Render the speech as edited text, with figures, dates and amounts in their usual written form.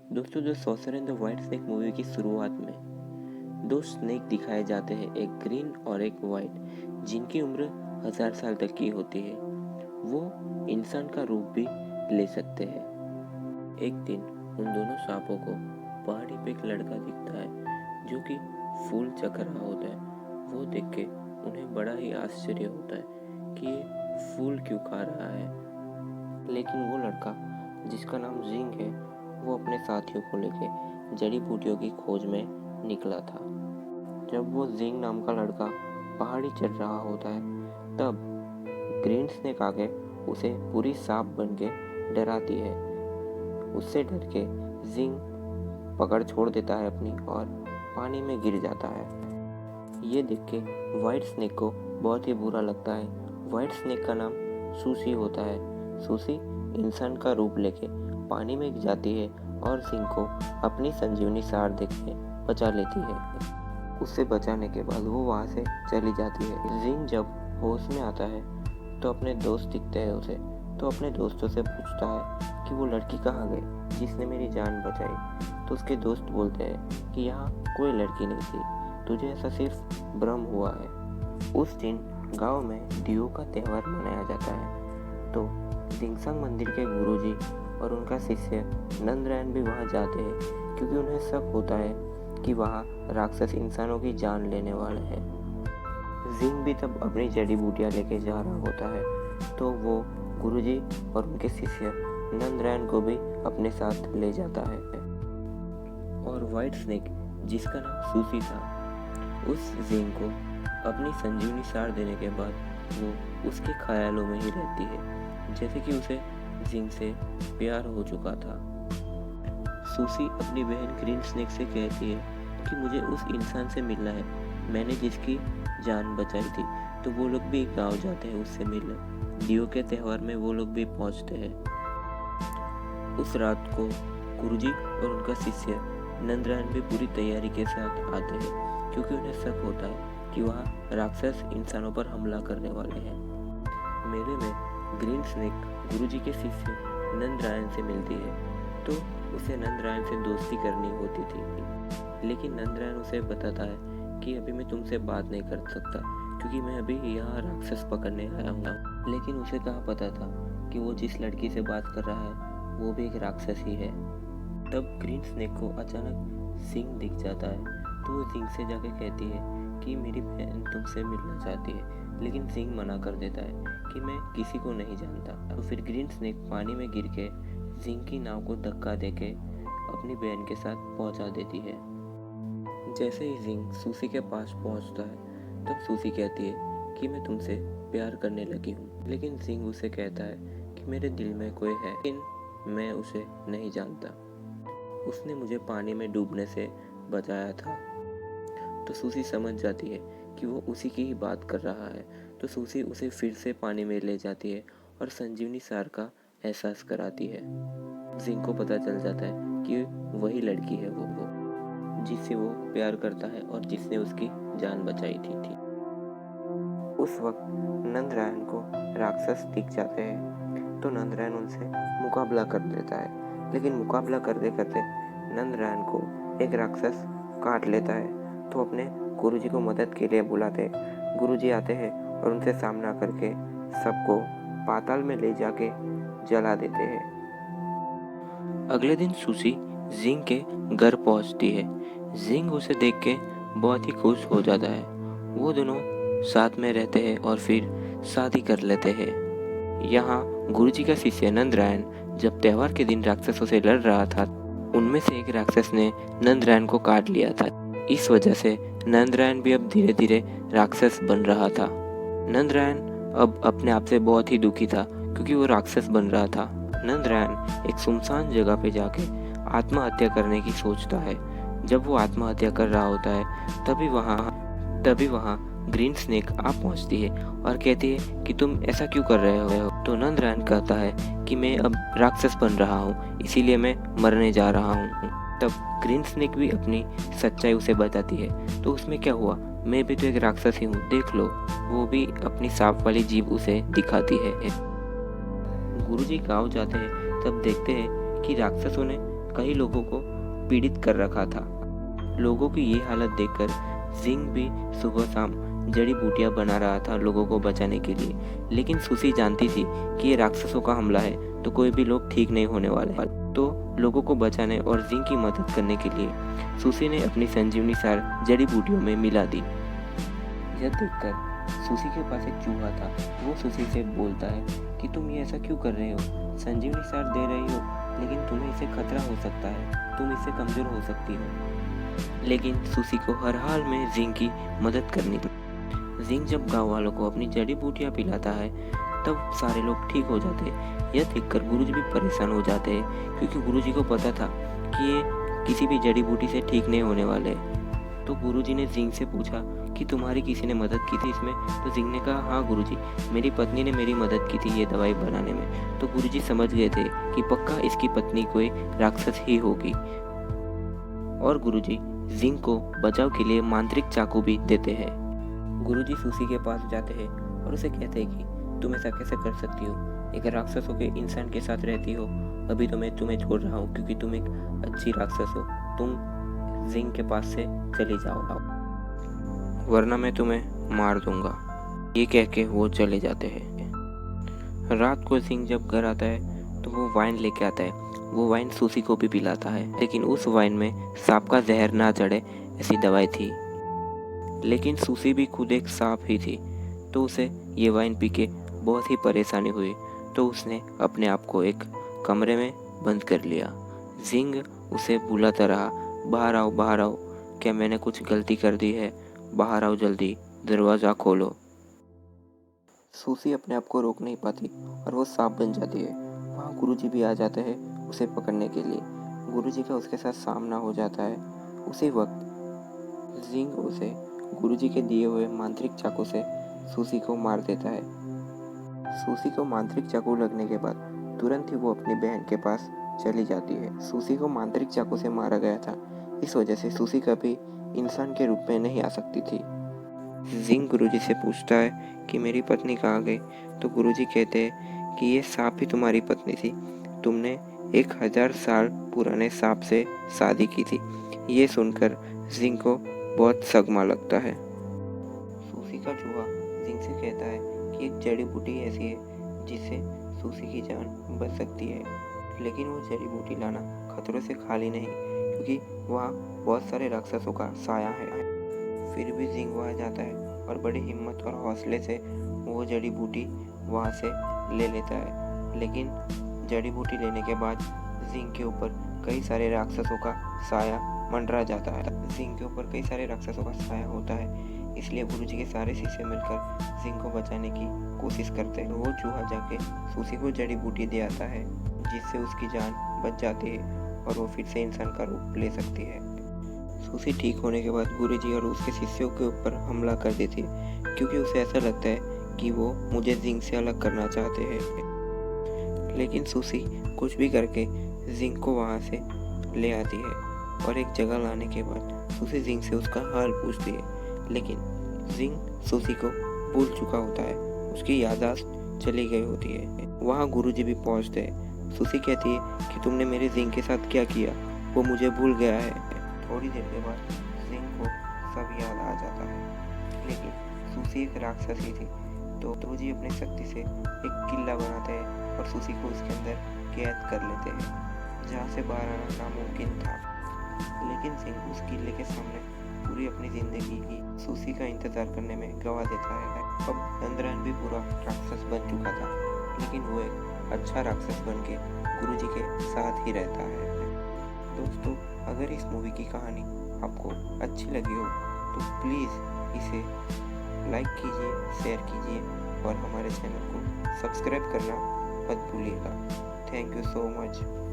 दोस्तों, the sorcerer and the white snake movie की शुरुआत में दो स्नेक दिखाए जाते हैं, एक ग्रीन और एक वाइट, जिनकी उम्र 1000 साल तक की होती है। वो इंसान का रूप भी ले सकते हैं। एक दिन उन दोनों सांपों को पहाड़ी पे एक लड़का दिखता है जो कि फूल चख रहा होता है। वो देख के उन्हें बड़ा ही आश्चर्य होता है कि ये फूल क्यों खा रहा है। लेकिन वो लड़का, जिसका नाम जिंग है, वो अपने साथियों को लेके जड़ी बूटियों की खोज में निकला था। जब वो जिंग नाम का लड़का पहाड़ी चढ़ रहा होता है, तब ग्रीन स्नेक आके उसे पूरी सांप बन के डराती है। उससे डर के जिंग पकड़ छोड़ देता है अपनी और पानी में गिर जाता है। ये देख के वाइट स्नेक को बहुत ही बुरा लगता है। वाइट स्नेक का नाम सूसी होता है। सूसी इंसान का रूप लेके पानी में जाती है और जिंग को अपनी संजीवनी सार देके बचा लेती है। उससे बचाने के बाद वो वहाँ से चली जाती है। जिंग जब होश में आता है तो अपने दोस्त दिखते हैं उसे, तो अपने दोस्तों से पूछता है कि वो लड़की कहाँ गई जिसने मेरी जान बचाई। तो उसके दोस्त बोलते हैं कि यहाँ कोई लड़की नहीं थी, तुझे ऐसा सिर्फ भ्रम हुआ है। उस दिन गांव में दियो का त्यौहार मनाया जाता है, तो जिंगसंग मंदिर के गुरुजी और उनका शिष्य नंदरायण भी वहां जाते हैं, क्योंकि उन्हें शक होता है कि वहां राक्षस इंसानों की जान लेने वाले हैं। जिंग भी तब अपनी जड़ी बूटियां लेके जा रहा होता है, तो वो गुरुजी और उनके शिष्य नंदरायण को भी अपने साथ ले जाता है। और वाइट स्नेक, जिसका नाम सूसी था, उस जिंग को अपनी संजीवनी सार देने के बाद वो उसके ख्यालों में ही रहती है, जैसे कि उसे जिंग से प्यार हो चुका था। सूसी अपनी बहन ग्रीन स्नेक से कहती है कि मुझे उस इंसान से मिलना है, मैंने जिसकी जान बचाई थी। तो वो लोग भी गांव जाते हैं उससे मिलने। दियो के त्यौहार में वो लोग भी पहुंचते हैं। उस रात को गुरुजी और उनका शिष्य नंदरायण भी पूरी तैयारी के साथ आते हैं, क्योंकि उन्हें शक होता है कि वहाँ राक्षस इंसानों पर हमला करने वाले हैं। मेले में ग्रीन स्नेक गुरुजी के शिष्य नंदरायण से मिलती है, तो उसे नंदरायण से दोस्ती करनी होती थी। लेकिन नंदरायण उसे बताता है कि अभी मैं तुमसे बात नहीं कर सकता, क्योंकि मैं अभी यहाँ राक्षस पकड़ने आया हूँ। लेकिन उसे कहाँ पता था कि वो जिस लड़की से बात कर रहा है वो भी एक राक्षस ही है। तब ग्रीन स्नेक को अचानक सिंह दिख जाता है, तो वो सिंह से जाके कहती है कि मेरी बहन तुमसे मिलना चाहती है। लेकिन सिंह मना कर देता है कि मैं किसी को नहीं जानता। तो फिर ग्रीन स्नेक पानी में गिर के सिंह की नाव को धक्का देके अपनी बहन के साथ पहुंचा देती है। जैसे ही सिंह सूसी के पास पहुंचता है, तब सूसी कहती है कि मैं तुमसे प्यार करने लगी हूँ। लेकिन सिंह उसे कहता है कि मेरे दिल में कोई है, लेकिन मैं उसे नहीं जानता। उसने मुझे पानी में डूबने से बचाया था। तो सूसी समझ जाती है कि वो उसी की ही बात कर रहा है। तो सूसी उसे फिर से पानी में ले जाती है और संजीवनी सार का एहसास कराती है। जिंग को पता चल जाता है कि वही लड़की है वो जिससे वो प्यार करता है और जिसने उसकी जान बचाई थी। उस वक्त नंदरायण को राक्षस दिख जाते हैं, तो नंदरायण उनसे मुकाबला कर लेता है। लेकिन मुकाबला करते करते नंदरायण को एक राक्षस काट लेता है, तो अपने गुरुजी को मदद के लिए बुलाते हैं। गुरुजी आते हैं और उनसे सामना करके सबको पाताल में ले जाके जला देते हैं। अगले दिन सूसी जिंग के घर पहुंचती है। जिंग उसे देख के बहुत ही खुश हो जाता है। वो दोनों साथ में रहते हैं और फिर शादी कर लेते हैं। यहाँ गुरुजी का शिष्य नंदरायण जब त्यौहार के दिन राक्षसों से लड़ रहा था, उनमें से एक राक्षस ने नंदरायण को काट लिया था। इस वजह से नंदरायण भी अब धीरे धीरे राक्षस बन रहा था। नंदरायण अब अपने आप से बहुत ही दुखी था, क्योंकि वो राक्षस बन रहा था। नंदरायण एक सुनसान जगह पे जाके आत्महत्या करने की सोचता है। जब वो आत्महत्या कर रहा होता है, तभी वहाँ ग्रीन स्नेक आ पहुँचती है और कहती है कि तुम ऐसा क्यों कर रहे हो। तो नंदरायण कहता है कि मैं अब राक्षस बन रहा हूँ, इसीलिए मैं मरने जा रहा हूँ। तब ग्रीन स्नेक भी अपनी सच्चाई उसे बताती है। तो उसमें क्या हुआ, मैं भी तो एक राक्षस ही हूँ, देख लो। वो भी अपनी सांप वाली जीभ उसे दिखाती है। गुरुजी गांव जाते हैं, तब देखते हैं कि राक्षसों ने कई लोगों को पीड़ित कर रखा था। लोगों की ये हालत देखकर जिंग भी सुबह शाम जड़ी बूटियां बना रहा था लोगों को बचाने के लिए। लेकिन सुसी जानती थी कि ये राक्षसों का हमला है तो कोई भी लोग ठीक नहीं होने वाले। तो लोगों को बचाने और जिंग की मदद करने के लिए सुसी ने अपनी संजीवनी सार जड़ी बूटियों में मिला दी। यह देखकर सुसी के पास एक चूहा था। वो सुसी से बोलता है कि तुम ये ऐसा क्यों कर रहे हो? संजीवनी सार दे रही हो लेकिन तुम्हें इससे खतरा हो सकता है, तुम इससे कमजोर हो सकती हो। लेकिन सुसी को हर हाल में जिंग की मदद करनी थी। जिंग जब गांव वालों को अपनी जड़ी बूटियां पिलाता है तब सारे लोग ठीक हो जाते हैं। यह देखकर गुरुजी भी परेशान हो जाते हैं क्योंकि गुरुजी को पता था कि ये किसी भी जड़ी बूटी से ठीक नहीं होने वाले। तो गुरुजी ने जिंग से पूछा कि तुम्हारी किसी ने मदद की थी इसमें? तो जिंग ने कहा, हाँ गुरुजी, मेरी पत्नी ने मेरी मदद की थी ये दवाई बनाने में। तो गुरुजी समझ गए थे कि पक्का इसकी पत्नी कोई राक्षस ही होगी और गुरुजी जिंग को बचाव के लिए मांत्रिक चाकू भी देते हैं। गुरुजी सुसी के पास जाते हैं और उसे कहते हैं कि तुम ऐसा कैसे कर सकती हो? एक राक्षस होकर इंसान के साथ रहती हो। अभी तो मैं तुम्हें छोड़ रहा हूँ क्योंकि तुम एक अच्छी राक्षस हो। तुम जिंग के पास से चली जाओ वरना मैं तुम्हें मार दूंगा। ये कह के वो चले जाते हैं। रात को जिंग जब घर आता है तो वो वाइन लेके आता है। वो वाइन सुसी को भी पिलाता है लेकिन उस वाइन में सांप का जहर ना चढ़े ऐसी दवाई थी। लेकिन सुसी भी खुद एक सांप ही थी तो उसे ये वाइन पी के बहुत ही परेशानी हुई। तो उसने अपने आप को एक कमरे में बंद कर लिया। जिंग उसे बुलाता रहा, बाहर आओ बाहर आओ, क्या मैंने कुछ गलती कर दी है? बाहर आओ जल्दी, दरवाज़ा खोलो। सुसी अपने आप को रोक नहीं पाती और वो सांप बन जाती है। वहाँ गुरुजी भी आ जाते हैं उसे पकड़ने के लिए। गुरुजी का उसके साथ सामना हो जाता है। उसी वक्त जिंग उसे गुरुजी के दिए हुए मांत्रिक चाकू से सुसी को मार देता है। सुसी को मांत्रिक चाकू लगने के बाद तुरंत ही वो अपनी बहन के पास चली जाती है। सुसी को मांत्रिक चाकू से मारा गया था, इस वजह से सुसी कभी इंसान के रूप में नहीं आ सकती थी। जिंग गुरुजी से पूछता है कि मेरी पत्नी कहाँ गई? तो गुरुजी कहते हैं कि ये सांप ही तुम्हारी पत्नी थी। तुमने 1000 साल पुराने सांप से शादी की थी। ये सुनकर जिंग को बहुत सदमा लगता है। सुसी का चूहा जिंग से कहता है कि एक जड़ी बूटी ऐसी है जिससे सुसी की जान बच सकती है। लेकिन वो जड़ी बूटी लाना खतरों से खाली नहीं क्योंकि वहाँ बहुत सारे राक्षसों का साया है। फिर भी जिंग वहाँ जाता है और बड़ी हिम्मत और हौसले से वो जड़ी बूटी वहाँ से ले लेता है। लेकिन जड़ी बूटी लेने के बाद जिंग के ऊपर कई सारे राक्षसों का साया मंडरा जाता है। जिंग के ऊपर कई सारे राक्षसों का साया होता है, इसलिए गुरुजी के सारे शिष्य मिलकर जिंग को बचाने की कोशिश करते हैं। वो चूहा जाके सुसी को जड़ी बूटी दे आता है जिससे उसकी जान बच जाती है और वो फिर से इंसान का रूप ले सकती है। सुसी ठीक होने के बाद गुरुजी और उसके शिष्यों के ऊपर हमला कर देती है क्योंकि उसे ऐसा लगता है कि वो मुझे जिंग से अलग करना चाहते हैं। लेकिन सुसी कुछ भी करके जिंग को वहाँ से ले आती है और एक जगह लाने के बाद सुसी जिंग से उसका हाल पूछती है। लेकिन जिंग सुसी को भूल चुका होता है, उसकी याददाश्त चली गई होती है। वहाँ गुरुजी भी पहुँचते हैं। सुसी कहती है कि तुमने मेरे जिंग के साथ क्या किया? वो मुझे भूल गया है। थोड़ी देर के बाद जिंग को सब याद आ जाता है। लेकिन सुसी एक राक्षस ही थी तो गुरुजी अपनी शक्ति से एक किला बनाते हैं और सुसी को उसके अंदर कैद कर लेते हैं जहाँ से बाहर आना नामुमकिन था। लेकिन जिंग उस किले के सामने पूरी अपनी जिंदगी ही सुसी का इंतजार करने में गवा देता है। अब चंद्रन भी पूरा राक्षस बन चुका था लेकिन वो एक अच्छा राक्षस बन के गुरुजी के साथ ही रहता है। दोस्तों, अगर इस मूवी की कहानी आपको अच्छी लगी हो तो प्लीज़ इसे लाइक कीजिए, शेयर कीजिए और हमारे चैनल को सब्सक्राइब करना मत भूलिएगा। Thank you so much.